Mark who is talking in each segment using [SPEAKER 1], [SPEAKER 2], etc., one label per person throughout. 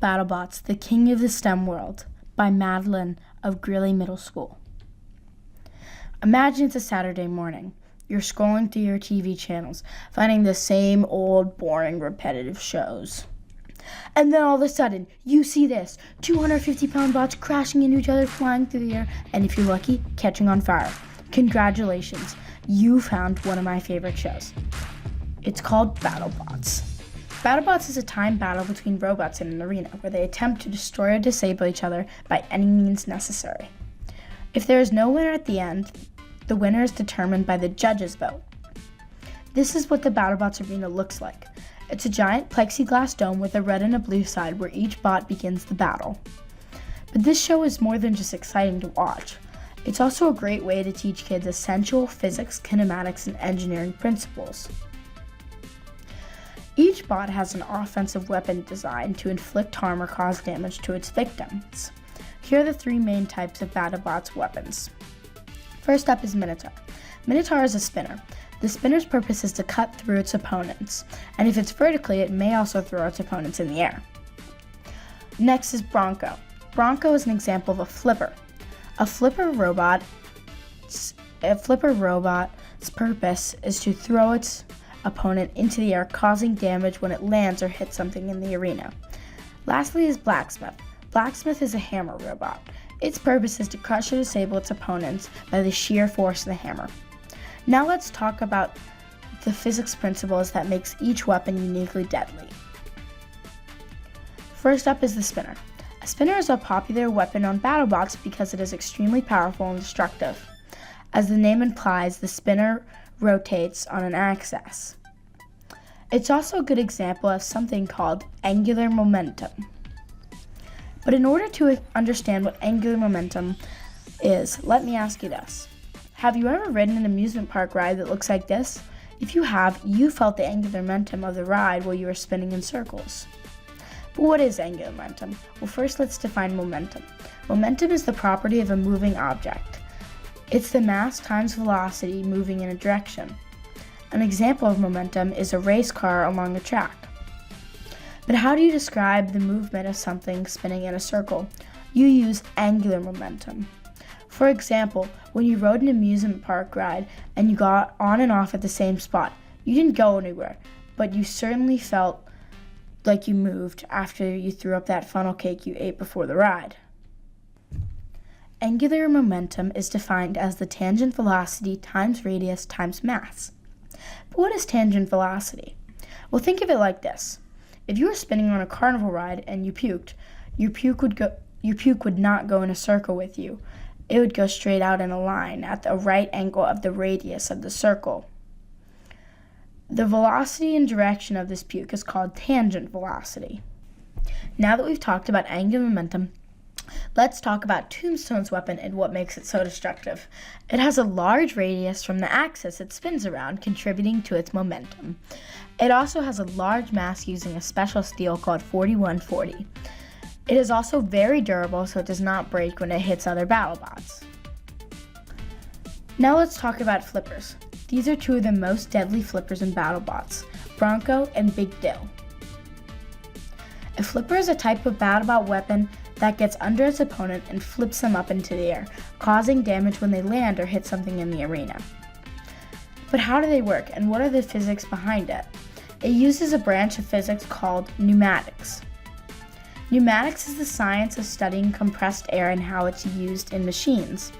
[SPEAKER 1] BattleBots, the King of the STEM World by Madeline of Greeley Middle School. Imagine it's a Saturday morning. You're scrolling through your TV channels, finding the same old, boring, repetitive shows. And then all of a sudden, you see this 250-pound bots crashing into each other, flying through the air, and if you're lucky, catching on fire. Congratulations, you found one of my favorite shows. It's called BattleBots. BattleBots is a timed battle between robots in an arena where they attempt to destroy or disable each other by any means necessary. If there is no winner at the end, the winner is determined by the judges' vote. This is what the BattleBots arena looks like. It's a giant plexiglass dome with a red and a blue side where each bot begins the battle. But this show is more than just exciting to watch. It's also a great way to teach kids essential physics, kinematics, and engineering principles. Each bot has an offensive weapon designed to inflict harm or cause damage to its victims. Here are the three main types of BattleBots weapons. First up is Minotaur. Minotaur is a spinner. The spinner's purpose is to cut through its opponents, and if it's vertically, it may also throw its opponents in the air. Next is Bronco. Bronco is an example of a flipper. A flipper robot's purpose is to throw its opponent into the air, causing damage when it lands or hits something in the arena. Lastly is Blacksmith. Blacksmith is a hammer robot. Its purpose is to crush or disable its opponents by the sheer force of the hammer. Now let's talk about the physics principles that makes each weapon uniquely deadly. First up is the spinner. A spinner is a popular weapon on BattleBots because it is extremely powerful and destructive. As the name implies, the spinner rotates on an axis. It's also a good example of something called angular momentum. But in order to understand what angular momentum is, let me ask you this. Have you ever ridden an amusement park ride that looks like this? If you have, you felt the angular momentum of the ride while you were spinning in circles. But what is angular momentum? Well, first let's define momentum. Momentum is the property of a moving object. It's the mass times velocity moving in a direction. An example of momentum is a race car along a track. But how do you describe the movement of something spinning in a circle? You use angular momentum. For example, when you rode an amusement park ride and you got on and off at the same spot, you didn't go anywhere, but you certainly felt like you moved after you threw up that funnel cake you ate before the ride. Angular momentum is defined as the tangent velocity times radius times mass. But what is tangent velocity? Well, think of it like this. If you were spinning on a carnival ride and you puked, your puke would not go in a circle with you. It would go straight out in a line at the right angle of the radius of the circle. The velocity and direction of this puke is called tangent velocity. Now that we've talked about angular momentum, let's talk about Tombstone's weapon and what makes it so destructive. It has a large radius from the axis it spins around, contributing to its momentum. It also has a large mass using a special steel called 4140. It is also very durable, so it does not break when it hits other BattleBots. Now let's talk about flippers. These are two of the most deadly flippers in BattleBots, Bronco and Big Dill. A flipper is a type of BattleBot weapon that gets under its opponent and flips them up into the air, causing damage when they land or hit something in the arena. But how do they work, and what are the physics behind it? It uses a branch of physics called pneumatics. Pneumatics is the science of studying compressed air and how it's used in machines.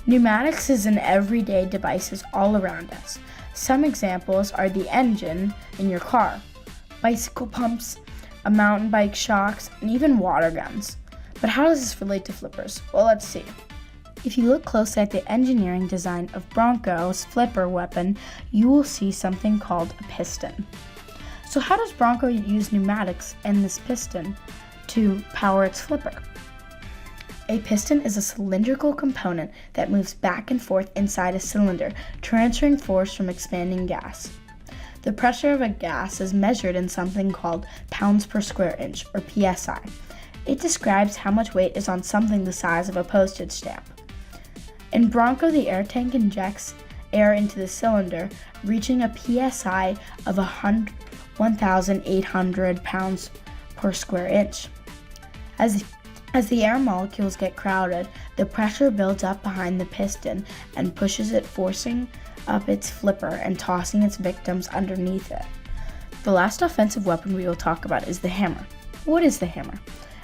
[SPEAKER 1] Pneumatics is in everyday devices all around us. Some examples are the engine in your car, bicycle pumps, a mountain bike shocks, and even water guns. But how does this relate to flippers? Well, let's see. If you look closely at the engineering design of Bronco's flipper weapon, you will see something called a piston. So how does Bronco use pneumatics and this piston to power its flipper? A piston is a cylindrical component that moves back and forth inside a cylinder, transferring force from expanding gas. The pressure of a gas is measured in something called pounds per square inch, or PSI. It describes how much weight is on something the size of a postage stamp. In Bronco, the air tank injects air into the cylinder, reaching a PSI of 1,800 pounds per square inch. As the air molecules get crowded, the pressure builds up behind the piston and pushes it, forcing up its flipper and tossing its victims underneath it. The last offensive weapon we will talk about is the hammer. What is the hammer?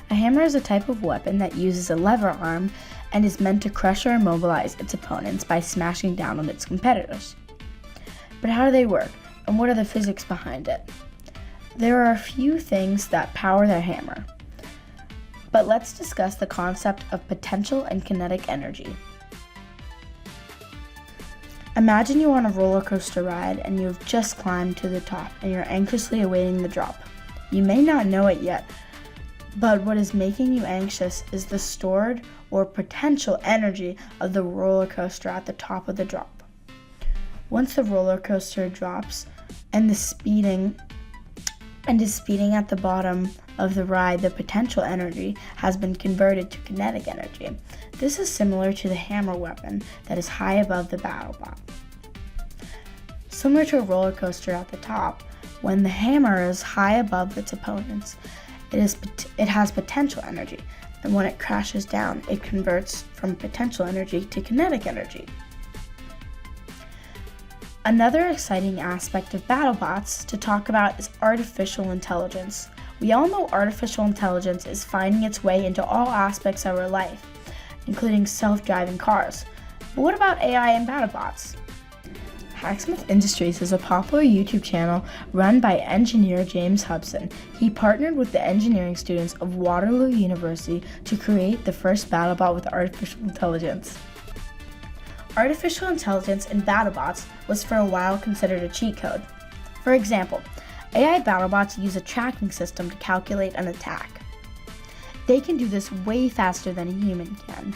[SPEAKER 1] A hammer is a type of weapon that uses a lever arm and is meant to crush or immobilize its opponents by smashing down on its competitors. But how do they work, and what are the physics behind it? There are a few things that power the hammer, but let's discuss the concept of potential and kinetic energy. Imagine you're on a roller coaster ride and you've just climbed to the top and you're anxiously awaiting the drop. You may not know it yet, but what is making you anxious is the stored or potential energy of the roller coaster at the top of the drop. Once the roller coaster drops and is speeding at the bottom of the ride, the potential energy has been converted to kinetic energy. This is similar to the hammer weapon that is high above the BattleBot. Similar to a roller coaster at the top, when the hammer is high above its opponents, it has potential energy, and when it crashes down, it converts from potential energy to kinetic energy. Another exciting aspect of BattleBots to talk about is artificial intelligence. We all know artificial intelligence is finding its way into all aspects of our life, including self-driving cars. But what about AI and BattleBots? Hacksmith Industries is a popular YouTube channel run by engineer James Hobson. He partnered with the engineering students of Waterloo University to create the first BattleBot with artificial intelligence. Artificial intelligence in BattleBots was for a while considered a cheat code. For example, AI BattleBots use a tracking system to calculate an attack. They can do this way faster than a human can.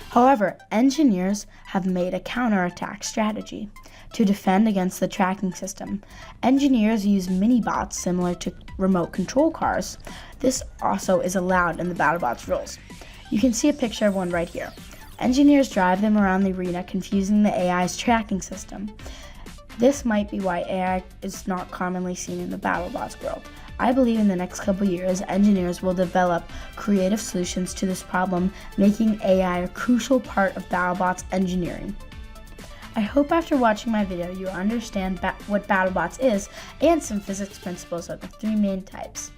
[SPEAKER 1] However, engineers have made a counterattack strategy to defend against the tracking system. Engineers use mini-bots similar to remote control cars. This also is allowed in the BattleBots rules. You can see a picture of one right here. Engineers drive them around the arena, confusing the AI's tracking system. This might be why AI is not commonly seen in the BattleBots world. I believe in the next couple years, engineers will develop creative solutions to this problem, making AI a crucial part of BattleBots engineering. I hope after watching my video you understand what BattleBots is and some physics principles of the three main types.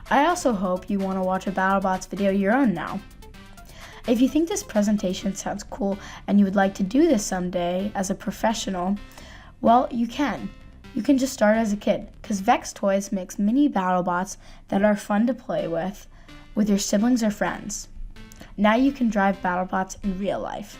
[SPEAKER 1] I also hope you want to watch a BattleBots video your own now. If you think this presentation sounds cool and you would like to do this someday as a professional, well, you can. You can just start as a kid, because Vex Toys makes mini BattleBots that are fun to play with your siblings or friends. Now you can drive BattleBots in real life.